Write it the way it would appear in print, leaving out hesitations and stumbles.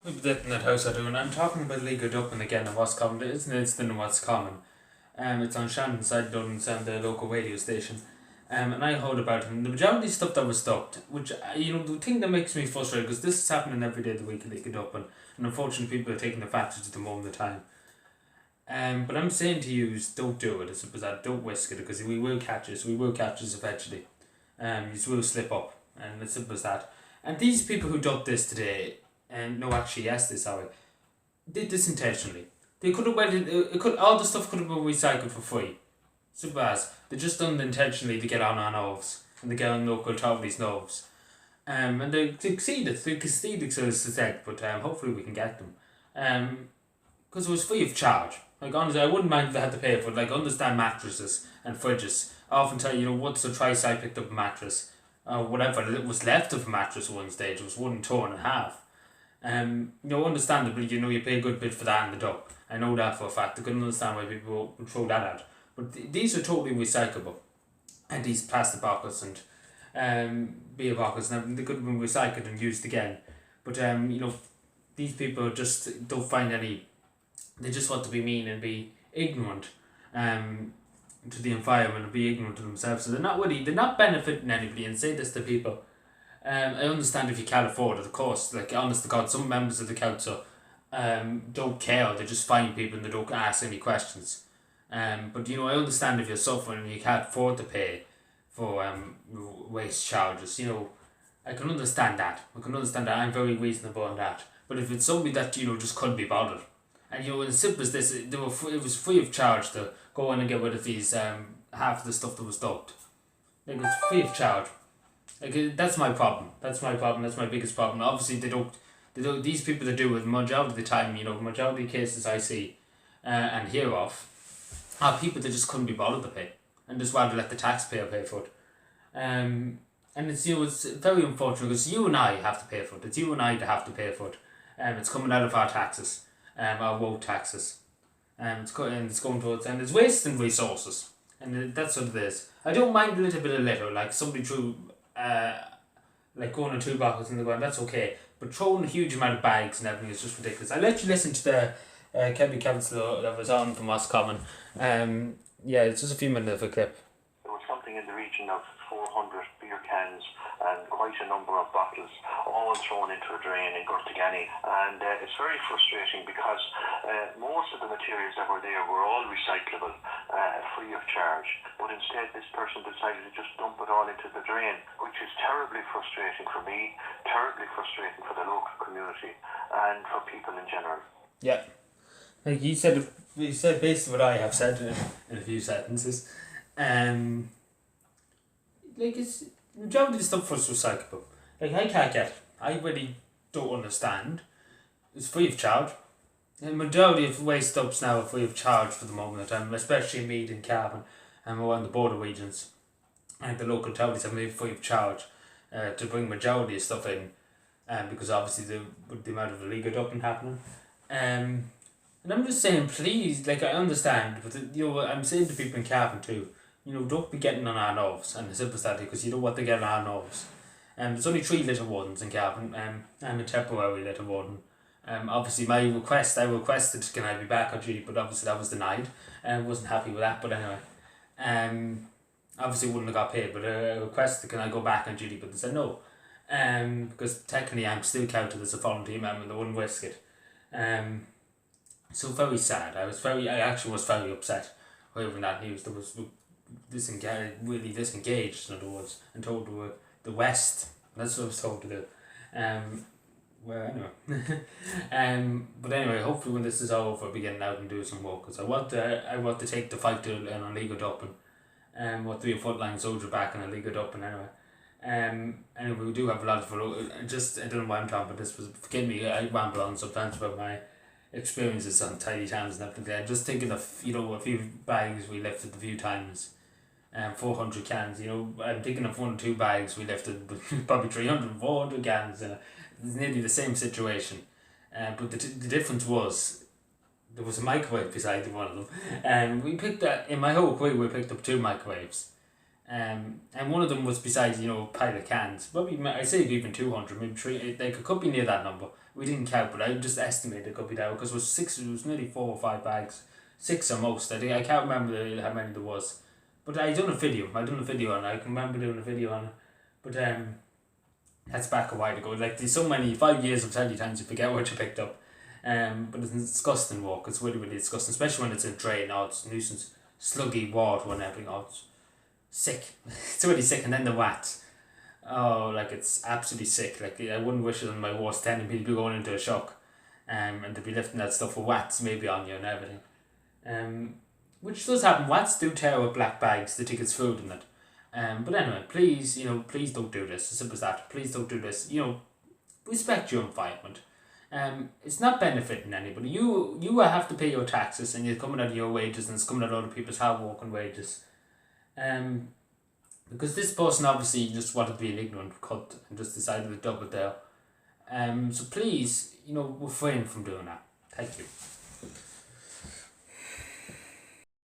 We've been that house I do, and I'm talking about League of Dublin again and what's common. It's the what's common. It's on Shannon side Dublin, it's on the local radio station. And I heard about it, and the majority of stuff that was stopped, which, the thing that makes me frustrated, because this is happening every day of the week in League of Dublin, and unfortunately people are taking advantage at the moment of time. But I'm saying to you, don't do it, as simple as that, don't risk it, because we will catch us eventually. You will slip up, and it's simple as that. And these people who dubbed this today, no, actually, yes, this sorry, did this intentionally. They could have went. It could all the stuff could have been recycled for free. Simple as they just done it intentionally to get on our nerves and to get on local authorities' nerves. And they succeeded. They succeeded, so it's said. But hopefully we can get them. Because it was free of charge. Like honestly, I wouldn't mind if they had to pay for it. Like understand mattresses and fridges. I often tell you, once or twice I picked up a mattress, whatever it was left of a mattress at one stage, it was 1 2.5. Understandably, you pay a good bit for that in the dump. I know that for a fact. I couldn't understand why people would throw that out. But these are totally recyclable. And these plastic bottles and beer bottles and everything, they could have been recycled and used again. But, these people just don't find any... They just want to be mean and be ignorant to the environment and be ignorant to themselves. So they're not benefiting anybody, and say this to people. I understand if you can't afford it, of course. Like, honest to God, some members of the council don't care. They just find people and they don't ask any questions. But, I understand if you're suffering and you can't afford to pay for waste charges. I can understand that. I'm very reasonable on that. But if it's somebody that, just couldn't be bothered. And, as simple as this, it was free of charge to go in and get rid of these, half of the stuff that was dumped. Like, it's free of charge. Like, that's my problem. That's my biggest problem. Obviously, they don't. These people that do it majority of the time. Majority of cases I see and hear of are people that just couldn't be bothered to pay and just rather let the taxpayer pay for it. And it's it's very unfortunate because you and I have to pay for it. It's you and I that have to pay for it. It's coming out of our taxes, our road taxes. It's going towards, and it's wasting resources, and that's what it is. I don't mind a little bit of litter, like somebody threw. Like going on 2 bottles in the ground, that's okay. But throwing a huge amount of bags and everything is just ridiculous. I let you listen to the county councillor that was on from roscommon. It's just a few minutes of a clip. There was something in the region of 400 beer cans and quite a number of bottles all thrown into a drain in Gurtigany, and it's very frustrating because most of the materials that were there were all recyclable, free of charge, but instead this person decided to just dump it all into the drain, which is terribly frustrating for me, terribly frustrating for the local community and for people in general. Yeah, like you said basically what I have said in a few sentences. Like, it's majority of the stuff was recyclable. Like, I can't get it. I really don't understand. It's free of charge. The majority of waste dumps now are free of charge for the moment of time, especially Mead and Cavan and around the border regions. And the local authorities have made free of charge to bring majority of stuff in, because obviously the amount of illegal dumping happening. And I'm just saying, please, like, I understand, but I'm saying to people in Cavan too, don't be getting on our nerves, and the simple as that, because you don't want to get on our nerves. There's only 3 litter wardens in Cavan. I'm a temporary litter warden. Obviously I requested can I be back on duty, but obviously that was denied, and wasn't happy with that. But anyway, obviously wouldn't have got paid, but I requested can I go back on duty, but they said no, because technically I'm still counted as a volunteer member and they wouldn't risk it. So very sad. I actually was very upset over that news. There was really disengaged, in other words, and told the West. That's what I was told to do. Well, anyway. But anyway, hopefully when this is all over, I'll be getting out and doing some work, because I want to take the fight to an illegal dumping. Want to be a frontline soldier back in a illegal dumping anyway. Anyway, we do have a lot of I don't know why I'm talking about this, but forgive me, I ramble on sometimes about my experiences on tiny towns and everything. I'm just thinking of, a few bags we lifted a few times. 400 cans, I'm thinking of 1 or 2 bags we lifted, probably 300, 400 cans. It's nearly the same situation. But the difference was, there was a microwave beside one of them. We picked up, in my whole career, we picked up 2 microwaves. And one of them was beside, a pile of cans. Probably, I say even 200, maybe 3, like it could be near that number. We didn't count, but I just estimated it could be there because it was nearly 4 or 5 bags. 6 or most. I can't remember how many there was. But I done a video on it. I can remember doing a video on it. But that's back a while ago. Like there's so many 5 years of telly times you forget what you picked up. But it's a disgusting walk. It's really, really disgusting, especially when it's a drain. Oh, it's a nuisance. Sluggy water and everything. Oh, it's sick. It's really sick. And then the wat. Oh, like it's absolutely sick. Like I wouldn't wish it on my worst enemy. He'd be going into a shock. And they'd be lifting that stuff with wats maybe on you and everything. Which does happen. Wats do tear with black bags. They think it's food in it. But anyway, please, please don't do this. As simple as that. Please don't do this. Respect your environment. It's not benefiting anybody. You have to pay your taxes, and you're coming out of your wages, and it's coming out of other people's hard working wages. Because this person obviously just wanted to be an ignorant cunt and just decided to double there. So please, refrain from doing that. Thank you.